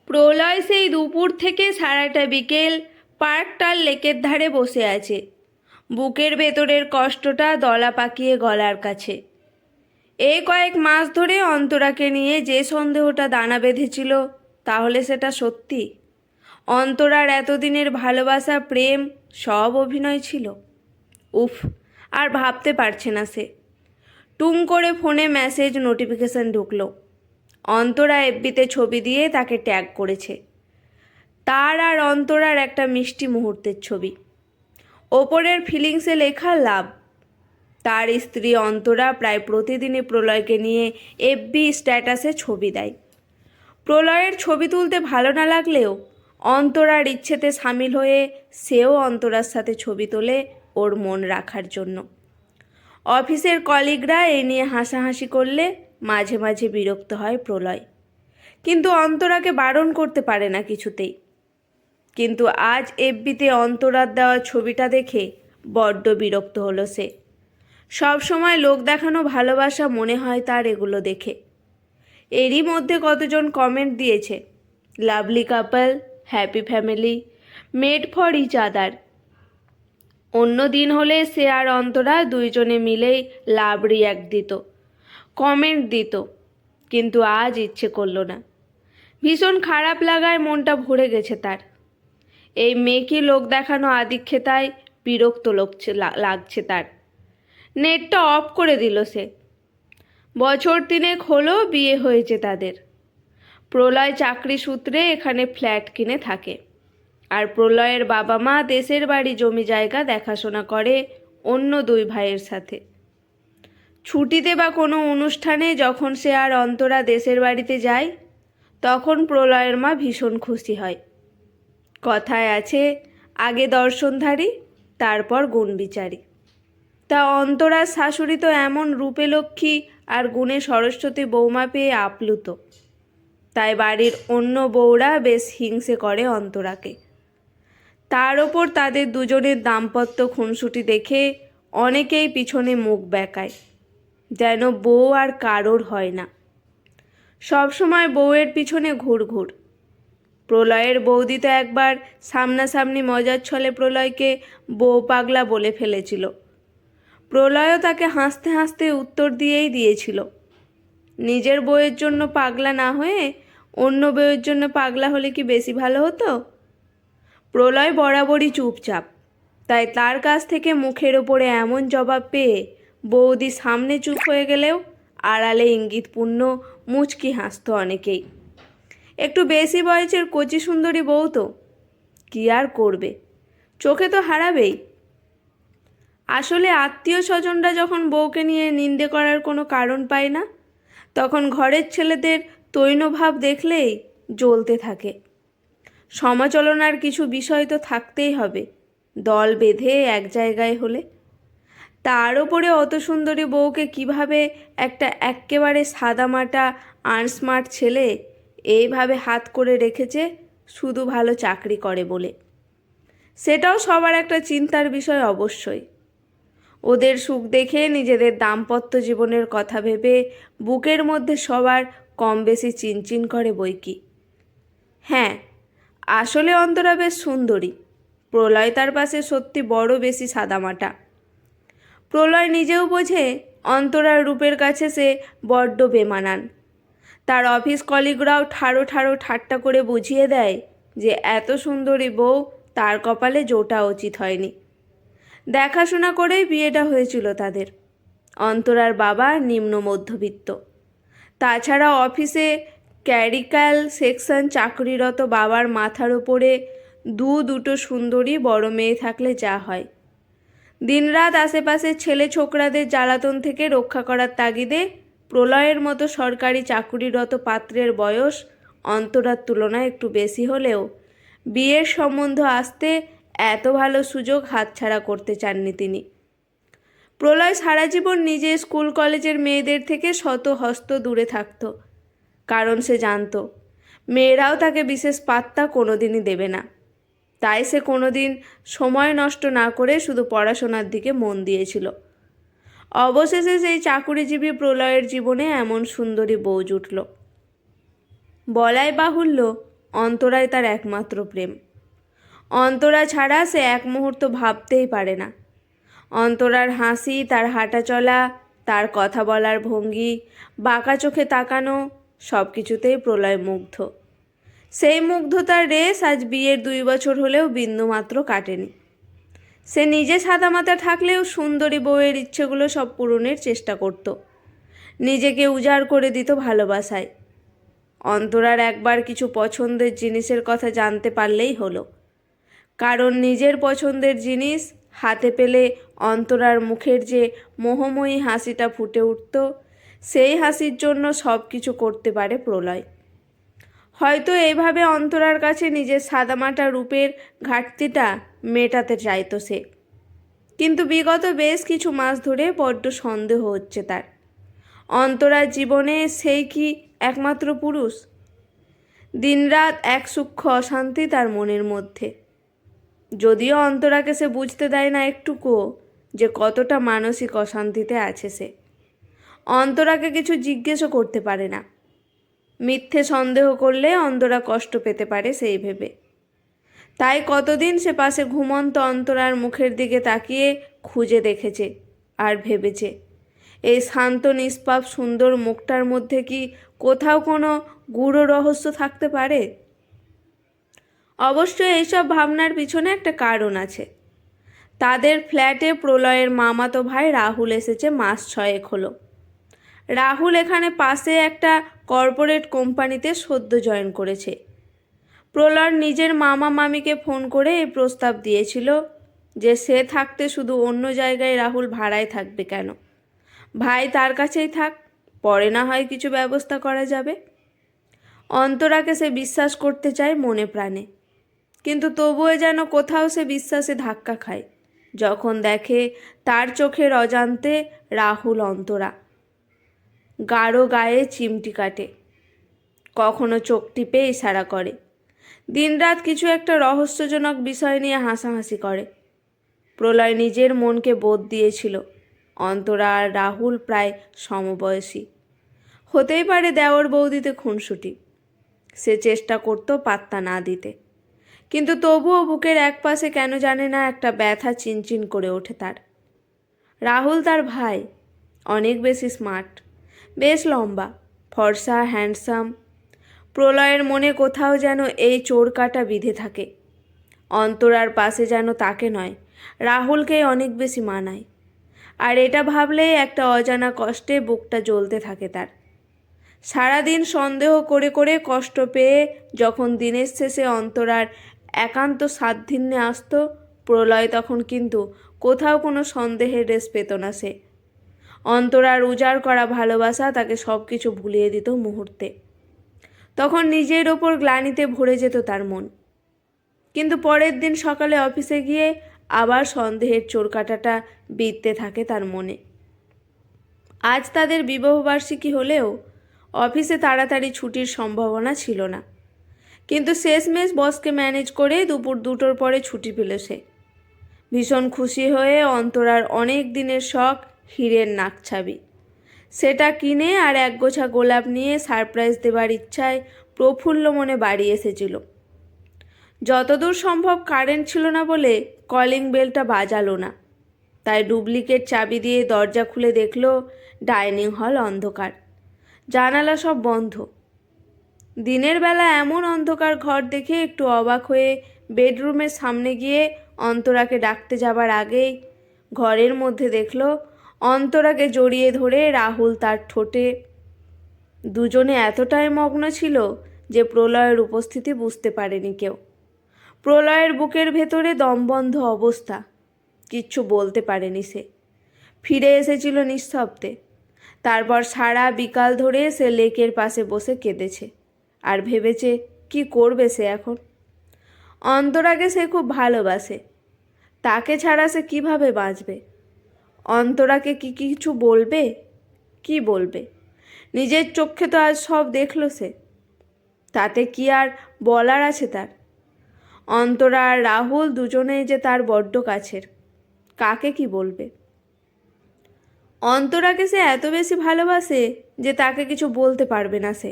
প্রলয় সেই দুপুর থেকে সারাটা বিকেল পার্কটার লেকের ধারে বসে আছে, বুকের ভেতরের কষ্টটা দলা পাকিয়ে গলার কাছে। এই কয়েক মাস ধরে অন্তরাকে নিয়ে যে সন্দেহটা দানা বেঁধেছিল, তাহলে সেটা সত্যি? অন্তরার এতদিনের ভালোবাসা, প্রেম সব অভিনয় ছিল? উফ, আর ভাবতে পারছে না সে। টুং করে ফোনে মেসেজ নোটিফিকেশন ঢুকলো। অন্তরা এফবিতে ছবি দিয়ে তাকে ট্যাগ করেছে। তার আর অন্তরার একটা মিষ্টি মুহূর্তের ছবি। ওপরের ফিলিংসে লেখা লাভ। তার স্ত্রী অন্তরা প্রায় প্রতিদিনই প্রলয়কে নিয়ে এফবি স্ট্যাটাসে ছবি দেয়। প্রলয়ের ছবি তুলতে ভালো না লাগলেও অন্তরার ইচ্ছেতে সামিল হয়ে সেও অন্তরার সাথে ছবি তোলে ওর মন রাখার জন্য। অফিসের কলিগরা এই নিয়ে হাসাহাসি করলে মাঝে মাঝে বিরক্ত হয় প্রলয়, কিন্তু অন্তরাকে বারণ করতে পারে না কিছুতেই। কিন্তু আজ এফবিতে অন্তরার দেওয়া ছবিটা দেখে বড্ড বিরক্ত হলো সে। সব সময় লোক দেখানো ভালোবাসা মনে হয় তার এগুলো দেখে। এরই মধ্যে কতজন কমেন্ট দিয়েছে, lovely couple, happy family, made for each other. অন্য দিন হলে সে আর অন্তরা দুইজনে মিলেই লাভ রিয়াক্ট দিত, কমেন্ট দিত, কিন্তু আজ ইচ্ছে করলো না। ভীষণ খারাপ লাগায় মনটা ভরে গেছে তার। এই মেয়েকে লোক দেখানো আদিক্ষেতায় বিরক্ত লাগছে তার। নেটটা অফ করে দিল সে। বছর তিনেক হলো বিয়ে হয়েছে তাদের। প্রলয় চাকরি সূত্রে এখানে ফ্ল্যাট কিনে থাকে, আর প্রলয়ের বাবা মা দেশের বাড়ি জমি জায়গা দেখাশোনা করে অন্য দুই ভাইয়ের সাথে। ছুটিতে বা কোনো অনুষ্ঠানে যখন সে আর অন্তরা দেশের বাড়িতে যায়, তখন প্রলয়ের মা ভীষণ খুশি হয়। কথায় আছে, আগে দর্শনধারী, তারপর গুণবিচারী। তা অন্তরার শাশুড়ি তো এমন রূপে লক্ষ্মী আর গুণে সরস্বতী বৌমা পেয়ে আপ্লুত। তাই বাড়ির অন্য বউরা বেশ হিংসে করে অন্তরাকে। তার ওপর তাদের দুজনের দাম্পত্য খুনসুটি দেখে অনেকেই পিছনে মুখ বেঁকায়, যেন বউ আর কারোর হয় না। সবসময় বউয়ের পিছনে ঘুরঘুর। প্রলয়ের বৌদি তো একবার সামনাসামনি মজার ছলে প্রলয়কে বউ পাগলা বলে ফেলেছিল। প্রলয়ও তাকে হাসতে হাসতে উত্তর দিয়েই দিয়েছিল, নিজের বউয়ের জন্য পাগলা না হয়ে অন্য বউয়ের জন্য পাগলা হলে কি বেশি ভালো হতো? প্রলয় বরাবরই চুপচাপ, তাই তার কাছ থেকে মুখের ওপরে এমন জবাব পেয়ে বৌদি সামনে চুপ হয়ে গেলেও আড়ালে ইঙ্গিতপূর্ণ মুচকি হাসত অনেকেই। একটু বেশি বয়সের কচি সুন্দরী বউ তো, কি আর করবে, চোখে তো হারাবেই। আসলে আত্মীয় স্বজনরা যখন বউকে নিয়ে নিন্দে করার কোনো কারণ পায় না, তখন ঘরের ছেলেদের তৈনভাব দেখলেই জ্বলতে থাকে। সমালোচনার কিছু বিষয় তো থাকতেই হবে, দল বেঁধে এক জায়গায় হলে। তার ওপরে অত সুন্দরী বউকে কিভাবে একটা এক্কেবারে সাদামাটা আনস্মার্ট ছেলে এইভাবে হাত করে রেখেছে শুধু ভালো চাকরি করে বলে, সেটাও সবার একটা চিন্তার বিষয় অবশ্যই। ওদের সুখ দেখে নিজেদের দাম্পত্য জীবনের কথা ভেবে বুকের মধ্যে সবার কম বেশি চিনচিন করে বইকি। হ্যাঁ, আসলে অন্তরা বেশ সুন্দরী, প্রলয় তার পাশে সত্যি বড় বেশি সাদামাটা। প্রলয় নিজেও বোঝে অন্তরার রূপের কাছে সে বড্ড বেমানান। তার অফিস কলিগরাও ঠাড়ো ঠাড়ো ঠাট্টা করে বুঝিয়ে দেয় যে এত সুন্দরী বউ তার কপালে জোটা উচিত হয়নি। দেখাশোনা করেই বিয়েটা হয়েছিল তাদের। অন্তরার বাবা নিম্ন মধ্যবিত্ত, তাছাড়া অফিসে ক্যারিক্যাল সেকশন চাকরিরত বাবার মাথার ওপরে দুটো সুন্দরী বড় মেয়ে থাকলে যা হয়। দিনরাত আশেপাশের ছেলে ছোকরাদের জ্বালাতন থেকে রক্ষা করার তাগিদে প্রলয়ের মতো সরকারি চাকুরিরত পাত্রের বয়স অন্তরার তুলনায় একটু বেশি হলেও বিয়ের সম্বন্ধ আসতে এত ভালো সুযোগ হাতছাড়া করতে চাননি তিনি। প্রলয় সারা জীবন নিজে স্কুল কলেজের মেয়েদের থেকে শত হস্ত দূরে থাকত, কারণ সে জানত মেয়েরাও তাকে বিশেষ পাত্তা কোনোদিনই দেবে না। তাই সে কোনোদিন সময় নষ্ট না করে শুধু পড়াশোনার দিকে মন দিয়েছিল। অবশেষে সেই চাকুরিজীবী প্রলয়ের জীবনে এমন সুন্দরী বউ জুটল। বলাই বাহুল্য, অন্তরাই তার একমাত্র প্রেম। অন্তরা ছাড়া সে এক মুহূর্ত ভাবতেই পারে না। অন্তরার হাসি, তার হাঁটা চলা, তার কথা বলার ভঙ্গি, বাঁকা চোখে তাকানো, সব কিছুতেই প্রলয় মুগ্ধ। সেই মুগ্ধতার রেশ আজ বিয়ের 2 বছর হলেও বিন্দুমাত্র কাটেনি। সে নিজে সাদামাটা থাকলেও সুন্দরী বউয়ের ইচ্ছেগুলো সব পূরণের চেষ্টা করত। নিজেকে উজাড় করে দিত ভালোবাসায়। অন্তরার একবার কিছু পছন্দের জিনিসের কথা জানতে পারলেই হলো, কারণ নিজের পছন্দের জিনিস হাতে পেলে অন্তরার মুখের যে মোহময়ী হাসিটা ফুটে উঠত, সেই হাসির জন্য সব কিছু করতে পারে প্রলয়। হয়তো এইভাবে অন্তরার কাছে নিজের সাদামাটা রূপের ঘাটতিটা মেটাতে চাইতো সে। কিন্তু বিগত বেশ কিছু মাস ধরে বড্ড সন্দেহ হচ্ছে তার। অন্তরার জীবনে সেই কি একমাত্র পুরুষ? দিনরাত এক সূক্ষ্ম অশান্তি তার মনের মধ্যে। যদিও অন্তরাকে সে বুঝতে দেয় না একটুকুও যে কতটা মানসিক অশান্তিতে আছে সে। অন্তরাকে কিছু জিজ্ঞেসও করতে পারে না। মিথ্যে সন্দেহ করলে অন্তরা কষ্ট পেতে পারে সেই ভেবে। তাই কতদিন সে পাশে ঘুমন্ত অন্তরার মুখের দিকে তাকিয়ে খুঁজে দেখেছে আর ভেবেছে, এই শান্ত নিষ্পাপ সুন্দর মুখটার মধ্যে কি কোথাও কোনো গূঢ় রহস্য থাকতে পারে? অবশ্যই এইসব ভাবনার পিছনে একটা কারণ আছে। তাদের ফ্ল্যাটে প্রলয়ের মামাতো ভাই রাহুল এসেছে মাস 6 হলো। রাহুল এখানে পাশে একটা কর্পোরেট কোম্পানিতে সদ্য জয়েন করেছে। প্রলয় নিজের মামা মামিকে ফোন করে এই প্রস্তাব দিয়েছিল যে সে থাকতে শুধু অন্য জায়গায় রাহুল ভাড়ায় থাকবে কেন, ভাই তার কাছেই থাক, পরে না হয় কিছু ব্যবস্থা করা যাবে। অন্তরাকে সে বিশ্বাস করতে চায় মনে প্রাণে, কিন্তু তবুও যেন কোথাও সে বিশ্বাসে ধাক্কা খায় যখন দেখে তার চোখের অজান্তে রাহুল অন্তরা গাঢ় গায়ে চিমটি কাটে, কখনো চোখ টিপে ইশারা করে, দিনরাত কিছু একটা রহস্যজনক বিষয় নিয়ে হাসাহাসি করে। প্রলয় নিজের মনকে বোধ দিয়েছিল অন্তরা আর রাহুল প্রায় সমবয়সী, হতেই পারে দেওর বৌদিতে খুনসুটি। সে চেষ্টা করত পাত্তা না দিতে, কিন্তু তবুও বুকের একপাশে কেন জানে না একটা ব্যথা চিনচিন করে ওঠে তার। রাহুল তার ভাই, অনেক বেশি স্মার্ট, বেশ লম্বা, ফর্সা, হ্যান্ডসাম। প্রলয়ের মনে কোথাও যেন এই চোরকাটা বিঁধে থাকে। অন্তরার পাশে যেন তাকে নয় রাহুলকেই অনেক বেশি মানায়। আর এটা ভাবলেই একটা অজানা কষ্টে বুকটা জ্বলতে থাকে তার। সারাদিন সন্দেহ করে করে কষ্ট পেয়ে যখন দিনের শেষে অন্তরার একান্ত সাধ্ধিন্যে আসত প্রলয়, তখন কিন্তু কোথাও কোনো সন্দেহের রেশ পেত না সে। অন্তরার উজাড় করা ভালোবাসা তাকে সব কিছু ভুলিয়ে দিত মুহূর্তে। তখন নিজের ওপর গ্লানিতে ভরে যেত তার মন। কিন্তু পরের দিন সকালে অফিসে গিয়ে আবার সন্দেহের চোরকাঁটাটা বিঁধতে থাকে তার মনে। আজ তাদের বিবাহবার্ষিকী হলেও অফিসে তাড়াতাড়ি ছুটির সম্ভাবনা ছিল না, কিন্তু শেষমেশ বসকে ম্যানেজ করে দুপুর 2টোর পরে ছুটি পেল সে। ভীষণ খুশি হয়ে অন্তরার অনেক দিনের শখ হীরের নাকছাবি, সেটা কিনে আর একগোছা গোলাপ নিয়ে সারপ্রাইজ দেবার ইচ্ছায় প্রফুল্ল মনে বাড়ি এসেছিল। যতদূর সম্ভব কারেন্ট ছিল না বলে কলিং বেলটা বাজালো না, তাই ডুপ্লিকেট চাবি দিয়ে দরজা খুলে দেখল ডাইনিং হল অন্ধকার, জানালা সব বন্ধ। দিনের বেলা এমন অন্ধকার ঘর দেখে একটু অবাক হয়ে বেডরুমের সামনে গিয়ে অন্তরাকে ডাকতে যাবার আগেই ঘরের মধ্যে দেখল অন্তরাকে জড়িয়ে ধরে রাহুল তার ঠোঁটে। দুজনে এতটাই মগ্ন ছিল যে প্রলয়ের উপস্থিতি বুঝতে পারেনি কেউ। প্রলয়ের বুকের ভেতরে দমবন্ধ অবস্থা, কিচ্ছু বলতে পারেনি সে। ফিরে এসেছিল নিঃশব্দে। তারপর সারা বিকাল ধরে সে লেকের পাশে বসে কেঁদেছে আর ভেবেছে কি করবে সে এখন। অন্তরাকে সে খুব ভালোবাসে, তাকে ছাড়া সে কিভাবে বাঁচবে? অন্তরাকে কি কিছু বলবে? কি বলবে? নিজের চোখে তো আজ সব দেখল সে, তাতে কি আর বলার আছে তার? অন্তরা আর রাহুল দুজনেই যে তার বড্ড কাছের, কাকে কি বলবে? অন্তরাকে সে এত বেশি ভালোবাসে যে তাকে কিছু বলতে পারবে না সে।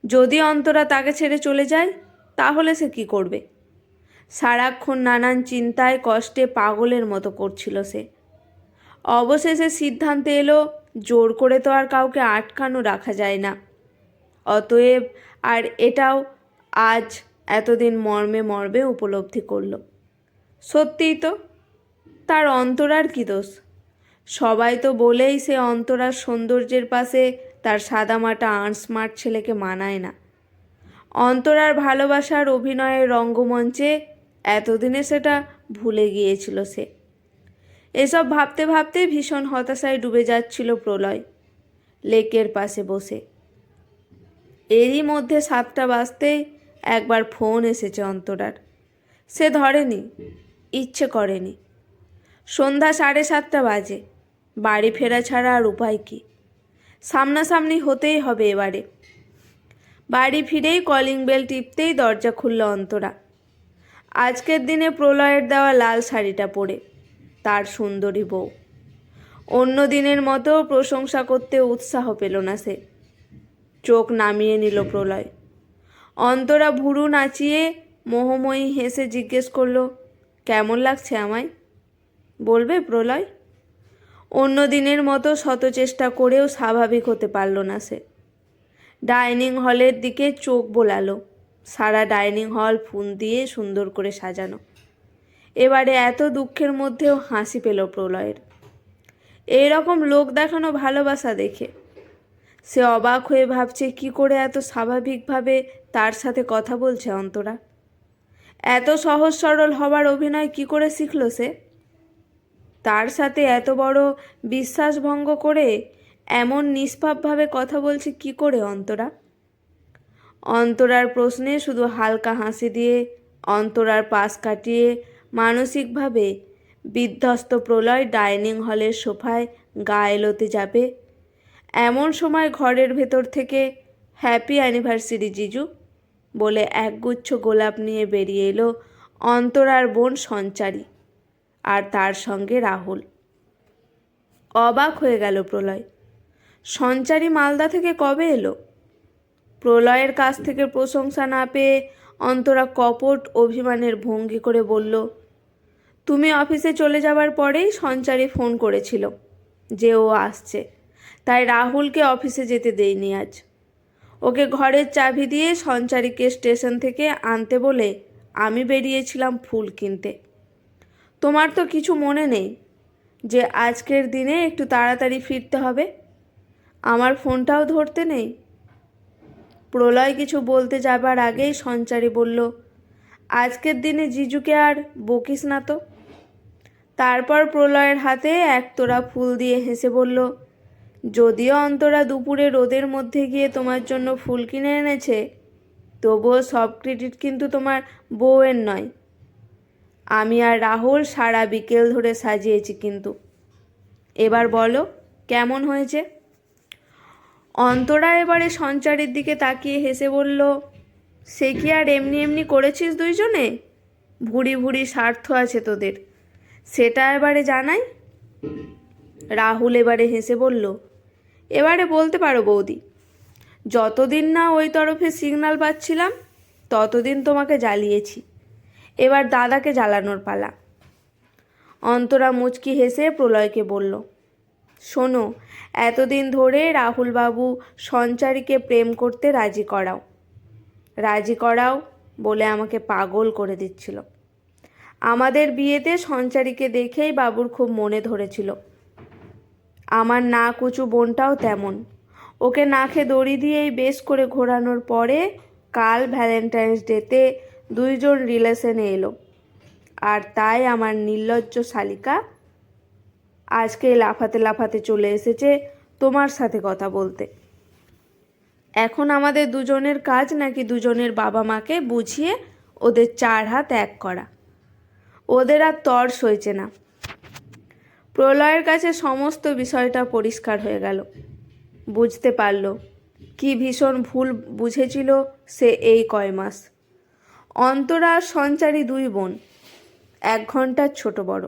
যদি অন্তরা তাকে ছেড়ে চলে যায় তাহলে সে কি করবে? সারাক্ষণ নানান চিন্তায় কষ্টে পাগলের মতো করছিল সে। অবশেষে সিদ্ধান্তে এলো, জোর করে তো আর কাউকে আটকানো রাখা যায় না। অতএব আর এটাও আজ এতদিন মর্মে মর্মে উপলব্ধি করল। সত্যিই তো, তার অন্তরার কী দোষ? সবাই তো বলেই সে অন্তরার সৌন্দর্যের পাশে তার সাদামাটা আনস্মার্ট ছেলেকে মানায় না। অন্তরার ভালোবাসার অভিনয়ের রঙ্গমঞ্চে এতদিনে সেটা ভুলে গিয়েছিল সে। এসব ভাবতে ভাবতে ভীষণ হতাশায় ডুবে যাচ্ছিল প্রলয়, লেকের পাশে বসে। এরই মধ্যে 7টা বাজতেই একবার ফোন এসেছে অন্তরার। সে ধরেনি, ইচ্ছে করেনি। সন্ধ্যা 7:30 বাজে। বাড়ি ফেরা ছাড়া আর উপায় কী? সামনাসামনি হতেই হবে এবারে। বাড়ি ফিরেই কলিং বেল টিপতেই দরজা খুলল অন্তরা। আজকের দিনে প্রলয়ের দেওয়া লাল শাড়িটা পরে তার সুন্দরী বউ। অন্য দিনের মতো প্রশংসা করতে উৎসাহ পেল না সে। চোখ নামিয়ে নিল প্রলয়। অন্তরা ভুরু নাচিয়ে মোহময়ী হেসে জিজ্ঞেস করল, কেমন লাগছে আমায়? বলবে প্রলয়? অন্য দিনের মতো শত চেষ্টা করেও স্বাভাবিক হতে পারল না সে। ডাইনিং হলের দিকে চোখ বোলালো। সারা ডাইনিং হল ফুল দিয়ে সুন্দর করে সাজানো। এবারে এত দুঃখের মধ্যেও হাসি পেল প্রলয়ের। এই রকম লোক দেখানো ভালোবাসা দেখে সে অবাক হয়ে ভাবছে, কি করে এত স্বাভাবিকভাবে তার সাথে কথা বলছে অন্তরা। এত সহজ সরল হবার অভিনয় কি করে শিখল সে? তার সাথে এত বড় বিশ্বাসভঙ্গ করে এমন নিষ্পাপভাবে কথা বলছে কি করে অন্তরা? অন্তরার প্রশ্নে শুধু হালকা হাসি দিয়ে অন্তরার পাশ কাটিয়ে মানসিকভাবে বিধ্বস্ত প্রলয় ডাইনিং হলের সোফায় গা এলোতে যাবে, এমন সময় ঘরের ভেতর থেকে হ্যাপি অ্যানিভার্সারি জিজু বলে একগুচ্ছ গোলাপ নিয়ে বেরিয়ে এলো অন্তরার বোন সঞ্চারী আর তার সঙ্গে রাহুল। অবাক হয়ে গেল প্রলয়। সঞ্চারী মালদা থেকে কবে এলো? প্রলয়ের কাছ থেকে প্রশংসা না পেয়ে অন্তরা কপট অভিমানের ভঙ্গি করে বলল, তুমি অফিসে চলে যাবার পরেই সঞ্চারী ফোন করেছিল যে ও আসছে, তাই রাহুলকে অফিসে যেতে দেইনি আজ। ওকে ঘরের চাবি দিয়ে সঞ্চারীকে স্টেশন থেকে আনতে বলে আমি বেরিয়েছিলাম ফুল কিনতে। তোমার তো কিছু মনে নেই যে আজকের দিনে একটু তাড়াতাড়ি ফিরতে হবে? আমার ফোনটাও ধরতে নেই। প্রলয় কিছু বলতে যাবার আগেই সঞ্চারী বলল, আজকের দিনে জিজুকে আর বকিস না তো। তারপর প্রলয়ের হাতে একতোড়া ফুল দিয়ে হেসে বলল, যদিও অন্তরা দুপুরে রোদের মধ্যে গিয়ে তোমার জন্য ফুল কিনে এনেছে, তবুও সব ক্রেডিট কিন্তু তোমার বউয়ের নয়। আমি আর রাহুল সারা বিকেল ধরে সাজিয়েছি কিন্তু। এবার বলো কেমন হয়েছে? অন্তরা এবারে সঞ্চারীর দিকে তাকিয়ে হেসে বলল, সে কি আর এমনি এমনি করেছিস দুইজনে? ভুরি ভুরি স্বার্থ আছে তোদের, সেটা এবারে জানাই। রাহুল এবারে হেসে বলল, এবারে বলতে পারো বৌদি। যতদিন না ওই তরফে সিগন্যাল পাচ্ছিলাম ততদিন তোমাকে জ্বালিয়েছি, এবার দাদাকে জ্বালানোর পালা। অন্তরা মুচকি হেসে প্রলয়কে বলল, শোনো, এতদিন ধরে রাহুলবাবু সঞ্চারীকে প্রেম করতে রাজি করাও বলে আমাকে পাগল করে দিচ্ছিল। আমাদের বিয়েতে সঞ্চারীকে দেখেই বাবুর খুব মনে ধরেছিল। আমার না কুচু বোনটাও তেমন। ওকে নাকে দড়ি দিয়েই বেশ করে ঘোরানোর পরে কাল ভ্যালেন্টাইন্স ডেতে দুইজন রিলেশনে এলো, আর তাই আমার নির্লজ্জ শালিকা আজকে লাফাতে লাফাতে চলে এসেছে তোমার সাথে কথা বলতে। এখন আমাদের দুজনের কাজ নাকি দুজনের বাবা মাকে বুঝিয়ে ওদের 4 হাত এক করা। ওদের আর তর সইছে না। প্রলয়ের কাছে সমস্ত বিষয়টা পরিষ্কার হয়ে গেল। বুঝতে পারল কি ভীষণ ভুল বুঝেছিল সে এই কয় মাস। অন্তরা আর সঞ্চারী 2 বোন, 1 ঘন্টার ছোট বড়।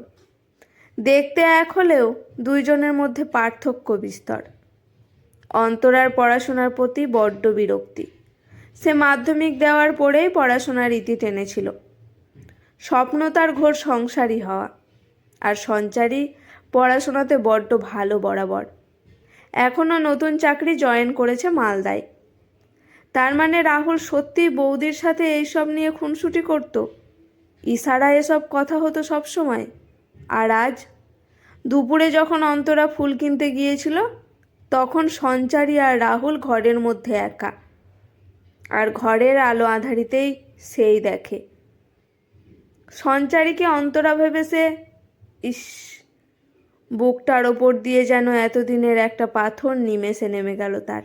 দেখতে এক হলেও দুইজনের মধ্যে পার্থক্য বিস্তর। অন্তরার পড়াশোনার প্রতি বড্ড বিরক্তি। সে মাধ্যমিক দেওয়ার পরেই পড়াশোনার ইতি টেনেছিল। স্বপ্ন তার ঘোর সংসারী হওয়া, আর সঞ্চারী পড়াশোনাতে বড্ড ভালো বরাবর। এখনও নতুন চাকরি জয়েন করেছে মালদায়। তার মানে রাহুল সত্যিই বৌদির সাথে এইসব নিয়ে খুনসুটি করত। ইশারায় এসব কথা হতো সব সময়। আর আজ দুপুরে যখন অন্তরা ফুল কিনতে গিয়েছিল, তখন সঞ্চারী আর রাহুল ঘরের মধ্যে একা, আর ঘরের আলো আঁধারিতেই সেই দেখে। সঞ্চারীকে অন্তরা ভেবেছে, ইস, বুকটার ওপর দিয়ে যেন এতদিনের একটা পাথর নিমেষে নেমে গেল তার।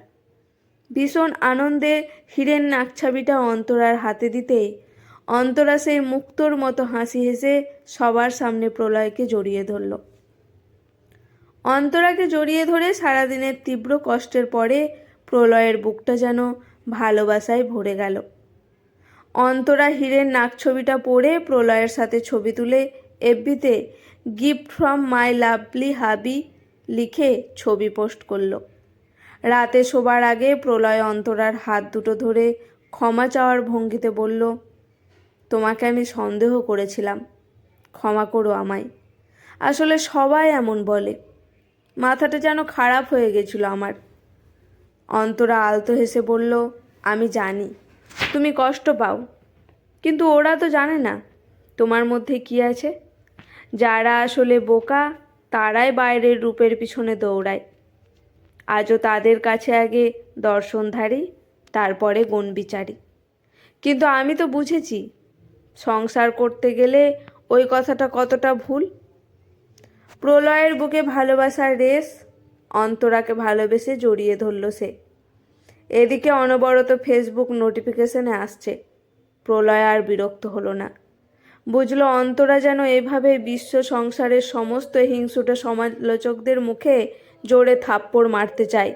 ভীষণ আনন্দে হীরের নাকছাবিটা অন্তরার হাতে দিতেই অন্তরা সেই মুক্তোর মতো হাসি হেসে সবার সামনে প্রলয়কে জড়িয়ে ধরল। অন্তরাকে জড়িয়ে ধরে সারাদিনের তীব্র কষ্টের পরে প্রলয়ের বুকটা যেন ভালোবাসায় ভরে গেল। অন্তরা হীরের নাকছবিটা পরে প্রলয়ের সাথে ছবি তুলে এফবিতে গিফট ফ্রম মাই লাভলি হাবি লিখে ছবি পোস্ট করল। রাতে শোবার আগে প্রলয় অন্তরার হাত দুটো ধরে ক্ষমা চাওয়ার ভঙ্গিতে বলল, তোমাকে আমি সন্দেহ করেছিলাম, ক্ষমা করো আমায়। আসলে সবাই এমন বলে। মাথাটা যেন খারাপ হয়ে গেছিল আমার। অন্তরা আলতো হেসে বলল, আমি জানি তুমি কষ্ট পাও, কিন্তু ওরা তো জানে না তোমার মধ্যে কি আছে। যারা আসলে বোকা তারাই বাইরের রূপের পিছনে দৌড়ায়। আজও তাদের কাছে আগে দর্শনধারী, তারপরে গুণবিচারী। কিন্তু আমি তো বুঝেছি সংসার করতে গেলে ওই কথাটা কতটা ভুল। প্রলয়ের বুকে ভালোবাসার রেশ। অন্তরাকে ভালোবেসে জড়িয়ে ধরল সে। এদিকে অনবরত ফেসবুক নোটিফিকেশনে আসছে। প্রলয় আর বিরক্ত হলো না। বুঝলো অন্তরা যেন এভাবে বিশ্ব সংসারের সমস্ত হিংসুটে সমালোচকদের মুখে জোরে থাপ্পড় মারতে চায়।